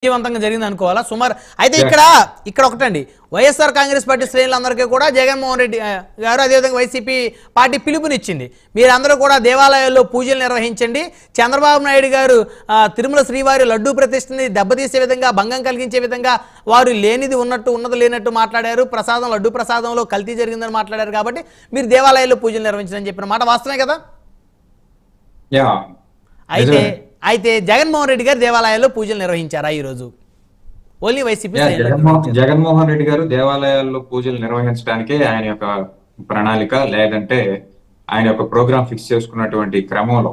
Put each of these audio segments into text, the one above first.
విజయవంతంగా జరిగింది అనుకోవాలా సుమారు. అయితే ఇక్కడ ఒకటండి, వైఎస్ఆర్ కాంగ్రెస్ పార్టీ శ్రేణులందరికీ కూడా జగన్మోహన్ రెడ్డి గారు అదేవిధంగా వైసీపీ పార్టీ పిలుపునిచ్చింది, మీరందరూ కూడా దేవాలయాల్లో పూజలు నిర్వహించండి. చంద్రబాబు నాయుడు గారు తిరుమల శ్రీవారి లడ్డూ ప్రతిష్టని దెబ్బతీసే విధంగా, భంగం కలిగించే విధంగా వారు లేనిది ఉన్నట్టు ఉన్నది లేనట్టు మాట్లాడారు. ప్రసాదం, లడ్డూ ప్రసాదంలో కల్తీ జరిగిందని మాట్లాడారు. కాబట్టి మీరు దేవాలయాల్లో పూజలు నిర్వహించని చెప్పిన మాట వాస్తవమే కదా? అయితే జగన్మోహన్ రెడ్డి గారు దేవాలయాల్లో పూజలు నిర్వహించారా ఈరోజు? ఓన్లీ వైసీపీ జగన్మోహన్ రెడ్డి గారు దేవాలయాల్లో పూజలు నిర్వహించడానికే ఆయన యొక్క ప్రణాళిక, లేదంటే ఆయన యొక్క ప్రోగ్రామ్ ఫిక్స్ చేసుకున్నటువంటి క్రమంలో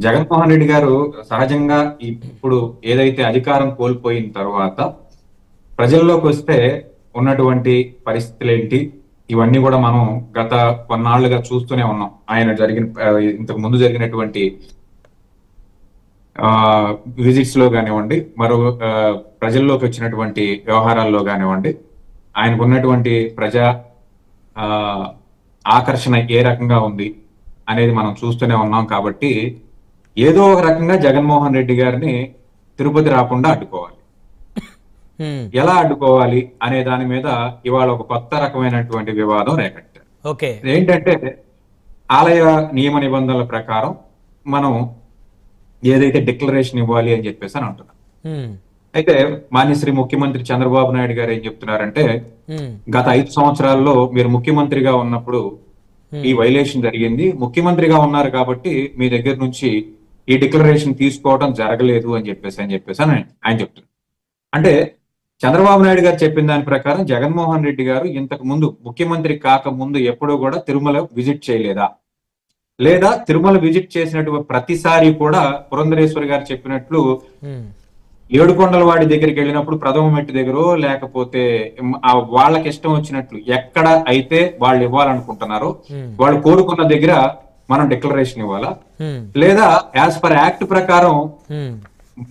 జగన్మోహన్ రెడ్డి గారు సహజంగా ఇప్పుడు ఏదైతే అధికారం కోల్పోయిన తర్వాత ప్రజల్లోకి వస్తే ఉన్నటువంటి పరిస్థితులు ఏంటి, ఇవన్నీ కూడా మనం గత కొన్నాళ్లుగా చూస్తూనే ఉన్నాం. ఆయన ఇంతకు ముందు జరిగినటువంటి విజిట్స్ లో కానివ్వండి, మరో ప్రజల్లోకి వచ్చినటువంటి వ్యవహారాల్లో కానివ్వండి, ఆయనకు ఉన్నటువంటి ప్రజా ఆకర్షణ ఏ రకంగా ఉంది అనేది మనం చూస్తూనే ఉన్నాం. కాబట్టి ఏదో ఒక రకంగా జగన్మోహన్ రెడ్డి గారిని తిరుపతి రాకుండా అడ్డుకోవాలి. ఎలా అడ్డుకోవాలి అనే దాని మీద ఇవాళ ఒక కొత్త రకమైనటువంటి వివాదం రేకెత్తారు. ఏంటంటే ఆలయ నియమ నిబంధనల ప్రకారం మనం ఏదైతే డిక్లరేషన్ ఇవ్వాలి అని చెప్పేసి అని అంటున్నారు. అయితే మాన్యశ్రీ ముఖ్యమంత్రి చంద్రబాబు నాయుడు గారు ఏం చెప్తున్నారంటే, గత 5 సంవత్సరాల్లో మీరు ముఖ్యమంత్రిగా ఉన్నప్పుడు ఈ వైలేషన్ జరిగింది, ముఖ్యమంత్రిగా ఉన్నారు కాబట్టి మీ దగ్గర నుంచి ఈ డిక్లరేషన్ తీసుకోవడం జరగలేదు అని చెప్పేసి ఆయన చెప్తున్నారు. అంటే చంద్రబాబు నాయుడు గారు చెప్పిన దాని ప్రకారం జగన్మోహన్ రెడ్డి గారు ఇంతకు ముందు ముఖ్యమంత్రి కాకముందు ఎప్పుడూ కూడా తిరుమల విజిట్ చేయలేదా, లేదా తిరుమల విజిట్ చేసినటువంటి ప్రతిసారి కూడా పురంధరేశ్వరి గారు చెప్పినట్లు ఏడుకొండలవాడి దగ్గరికి వెళ్ళినప్పుడు ప్రథమ మెట్టు దగ్గర, లేకపోతే వాళ్ళకి ఇష్టం వచ్చినట్లు ఎక్కడ అయితే వాళ్ళు ఇవ్వాలనుకుంటున్నారో వాళ్ళు కోరుకున్న దగ్గర మనం డిక్లరేషన్ ఇవ్వాలా, లేదా యాజ్ పర్ యాక్ట్ ప్రకారం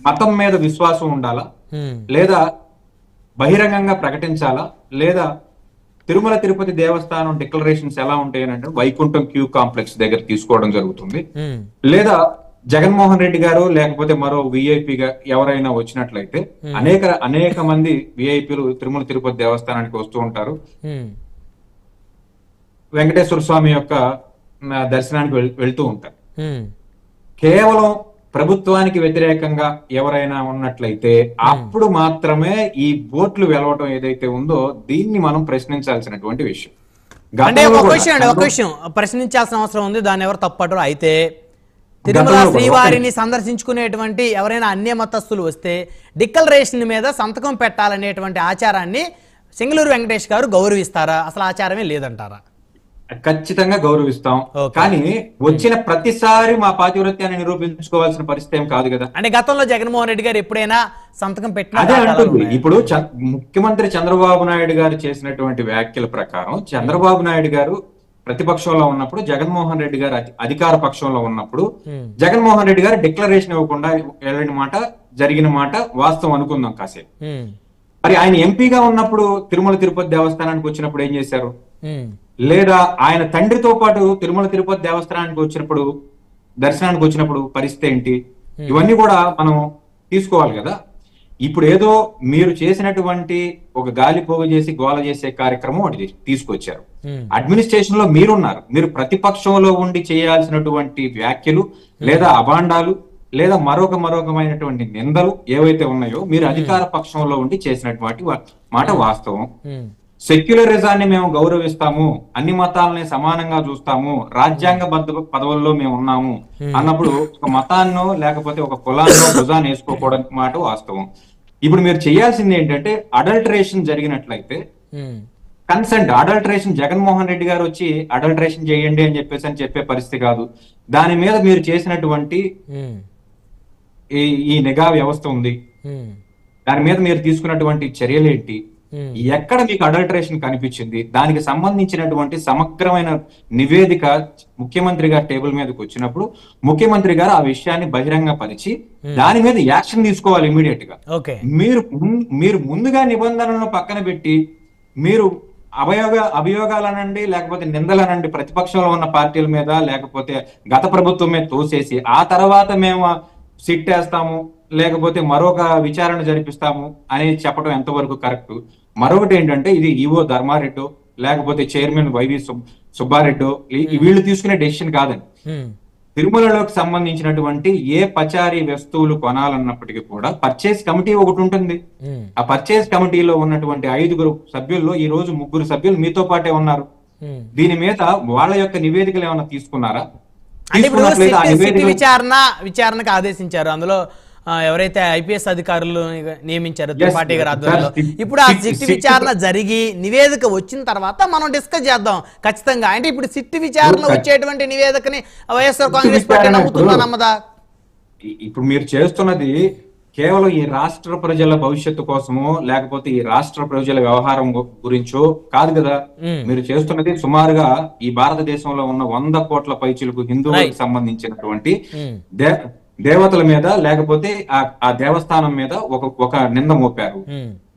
మతం మీద విశ్వాసం ఉండాలా, లేదా బహిరంగంగా ప్రకటించాలా, లేదా తిరుమల తిరుపతి దేవస్థానం డిక్లరేషన్స్ ఎలా ఉంటాయనంటే వైకుంఠం క్యూ కాంప్లెక్స్ దగ్గర తీసుకోవడం జరుగుతుంది, లేదా జగన్మోహన్ రెడ్డి గారు లేకపోతే మరో విఐపిగా ఎవరైనా వచ్చినట్లయితే అనేక మంది విఐపీలు తిరుమల తిరుపతి దేవస్థానానికి వస్తూ ఉంటారు. వెంకటేశ్వర స్వామి యొక్క దర్శనానికి వెళ్తూ ఉంటారు. కేవలం ప్రభుత్వానికి వ్యతిరేకంగా ఎవరైనా ఉన్నట్లయితే అప్పుడు మాత్రమే ఈ బోట్లు వెలవటం ఏదైతే ఉందో దీన్ని మనం ప్రశ్నించాల్సినటువంటి విషయం. ప్రశ్నించాల్సిన అవసరం ఉంది, దాన్ని ఎవరు తప్పటరు. అయితే తిరుమల శ్రీవారిని సందర్శించుకునేటువంటి ఎవరైనా అన్య మతస్థులు వస్తే డిక్లరేషన్ మీద సంతకం పెట్టాలనేటువంటి ఆచారాన్ని సింగళూరు వెంకటేష్ గారు గౌరవిస్తారా? అసలు ఆచారమే లేదంటారా? ఖచ్చితంగా గౌరవిస్తాం, కానీ వచ్చిన ప్రతిసారి మా పాతివ్రత్యాన్ని నిరూపించుకోవాల్సిన పరిస్థితి ఏం కాదు కదా. అంటే గతంలో జగన్మోహన్ రెడ్డి గారు ఎప్పుడైనా సంతకం పెట్టినా అదే అంటుంది. ఇప్పుడు ముఖ్యమంత్రి చంద్రబాబు నాయుడు గారు చేసినటువంటి వ్యాఖ్యల ప్రకారం చంద్రబాబు నాయుడు గారు ప్రతిపక్షంలో ఉన్నప్పుడు, జగన్మోహన్ రెడ్డి గారు అధికార పక్షంలో ఉన్నప్పుడు జగన్మోహన్ రెడ్డి గారు డిక్లరేషన్ ఇవ్వకుండా వెళ్ళిన మాట, జరిగిన మాట వాస్తవం అనుకుందాం కాసేపు. మరి ఆయన ఎంపీగా ఉన్నప్పుడు తిరుమల తిరుపతి దేవస్థానానికి వచ్చినప్పుడు ఏం చేశారు, లేదా ఆయన తండ్రితో పాటు తిరుమల తిరుపతి దేవస్థానానికి వచ్చినప్పుడు, దర్శనానికి వచ్చినప్పుడు పరిస్థితి ఏంటి, ఇవన్నీ కూడా మనం తీసుకోవాలి కదా. ఇప్పుడు ఏదో మీరు చేసినటువంటి ఒక గాలి పోగు చేసి గోల చేసే కార్యక్రమం ఒకటి తీసుకొచ్చారు. అడ్మినిస్ట్రేషన్ లో మీరున్నారు, మీరు ప్రతిపక్షంలో ఉండి చేయాల్సినటువంటి వ్యాఖ్యలు లేదా అభాండాలు లేదా మరొకమైనటువంటి నిందలు ఏవైతే ఉన్నాయో మీరు అధికార పక్షంలో ఉండి చేసినటువంటి మాట వాస్తవం. సెక్యులరిజాన్ని మేము గౌరవిస్తాము, అన్ని మతాలని సమానంగా చూస్తాము, రాజ్యాంగబద్ధ పదవుల్లో మేము ఉన్నాము అన్నప్పుడు ఒక మతాన్నో లేకపోతే ఒక కులాన్నో భుజాన్ని వేసుకోకూడదు మాట వాస్తవం. ఇప్పుడు మీరు చేయాల్సింది ఏంటంటే అడల్టరేషన్ జరిగినట్లయితే కన్సెంట్, అడల్టరేషన్ జగన్మోహన్ రెడ్డి గారు వచ్చి అడల్టరేషన్ చేయండి అని చెప్పే పరిస్థితి కాదు. దాని మీద మీరు చేసినటువంటి ఈ నిఘా వ్యవస్థ ఉంది, దాని మీద మీరు తీసుకున్నటువంటి చర్యలేంటి, ఎక్కడ మీకు అడల్టరేషన్ కనిపించింది, దానికి సంబంధించినటువంటి సమగ్రమైన నివేదిక ముఖ్యమంత్రి గారు టేబుల్ మీదకి వచ్చినప్పుడు ముఖ్యమంత్రి గారు ఆ విషయాన్ని బహిరంగ పరిచి దాని మీద యాక్షన్ తీసుకోవాలి ఇమీడియట్ గా. మీరు ముందుగా నిబంధనలను పక్కన పెట్టి మీరు అభియోగాలనండి లేకపోతే నిందలనండి ప్రతిపక్షంలో ఉన్న పార్టీల మీద లేకపోతే గత ప్రభుత్వం మీద తోసేసి ఆ తర్వాత మేము సిట్ వేస్తాము లేకపోతే మరొక విచారణ జరిపిస్తాము అని చెప్పడం ఎంతవరకు కరెక్ట్? మరొకటి ఏంటంటే ఇది ఈవో ధర్మారెడ్డో లేకపోతే చైర్మన్ వైవి సుబ్బారెడ్డో వీళ్ళు తీసుకునే డెసిషన్ కాదండి. తిరుమలలోకి సంబంధించినటువంటి ఏ పచారీ వస్తువులు కొనాలన్నప్పటికీ కూడా పర్చేస్ కమిటీ ఒకటి ఉంటుంది. ఆ పర్చేస్ కమిటీలో ఉన్నటువంటి 5 సభ్యుల్లో ఈ రోజు 3 సభ్యులు మీతో పాటే ఉన్నారు. దీని మీద వాళ్ళ యొక్క నివేదికలు ఏమైనా తీసుకున్నారా? విచారణకు ఆదేశించారు. అందులో ఎవరైతే ఐపీఎస్ అధికారులు నియమించారో త్రిపాఠి గారి ఆధ్వర్యంలో, ఇప్పుడు ఆ సిట్ విచారణ జరిగి నివేదిక వచ్చిన తర్వాత మనం డిస్కస్ చేద్దాం ఖచ్చితంగా. అంటే ఇప్పుడు సిట్ విచారణలో వచ్చేటువంటి నివేదికని వైఎస్ఆర్ కాంగ్రెస్ పార్టీ నమ్ముతుందా నమ్మదా? ఇప్పుడు మీరు చేస్తున్నది కేవలం ఈ రాష్ట్ర ప్రజల భవిష్యత్తు కోసమో లేకపోతే ఈ రాష్ట్ర ప్రజల వ్యవహారం గురించో కాదు కదా. మీరు చేస్తున్నది సుమారుగా ఈ భారతదేశంలో ఉన్న 100 కోట్ల పైచిలకు హిందువులకు సంబంధించినటువంటి దేవతల మీద లేకపోతే ఆ దేవస్థానం మీద ఒక నింద మోపారు.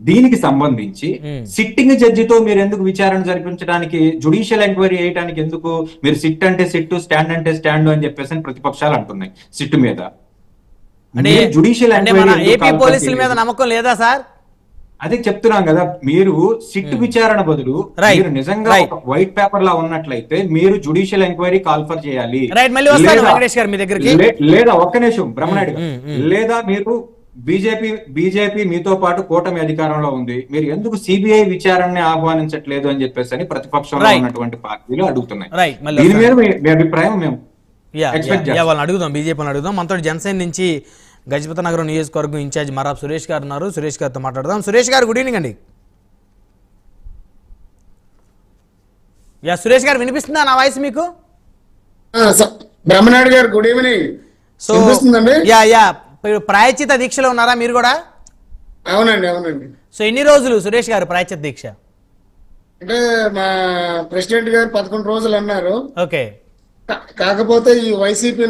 దీనికి సంబంధించి సిట్టింగ్ జడ్జితో మీరు ఎందుకు విచారణ జరిపించడానికి, జుడిషియల్ ఎంక్వైరీ చేయడానికి ఎందుకు? మీరు సిట్ అంటే సిట్, స్టాండ్ అంటే స్టాండ్ అని చెప్పేసి ప్రతిపక్షాలు అంటున్నాయి సిట్ మీద. జుడిషియల్ ఏపీ పోలీసుల మీద నమ్మకం లేదా సార్? అదే చెప్తున్నాం కదా, మీరు సిట్ విచారణ బదులు మీరు నిజంగా వైట్ పేపర్ లా ఉన్నట్లయితే మీరు జుడిషియల్ ఎంక్వైరీ కాల్ఫర్ చేయాలి. లేదా ఒక్క నిమిషం బ్రహ్మనాయుడు గారు, లేదా మీరు బీజేపీ మీతో పాటు కూటమి అధికారంలో ఉంది, మీరు ఎందుకు సిబిఐ విచారణని ఆహ్వానించట్లేదు అని చెప్పేసి అని ప్రతిపక్షంలో ఉన్నటువంటి పార్టీలు అడుగుతున్నాయి. దీని మీద మీ అభిప్రాయం మేము వాళ్ళని అడుగుదాం, బీజేపీని అడుగుదాం. మనతో జనసేన నుంచి గజపతి నగరం నియోజకవర్గం ఇన్ఛార్జ్ మరాబ్ సురేష్ గారు ఉన్నారు. సురేష్ గారితో మాట్లాడదాం. సురేష్ గారు గుడ్ ఈవినింగ్ అండి. సురేష్ గారు వినిపిస్తుందా నా వాయిస్ మీకు? బ్రహ్మనాయుడు గారు గుడ్ ఈవినింగ్. సో ప్రాయచిత దీక్షలో ఉన్నారా మీరు కూడా? అవునండి అవునండి. సో ఎన్ని రోజులు సురేష్ గారు ప్రాయచిత దీక్ష? అంటే మా ప్రెసిడెంట్ గారు 11 రోజులు అన్నారు. ఓకే. కాకపోతే ఈ వైసీపీ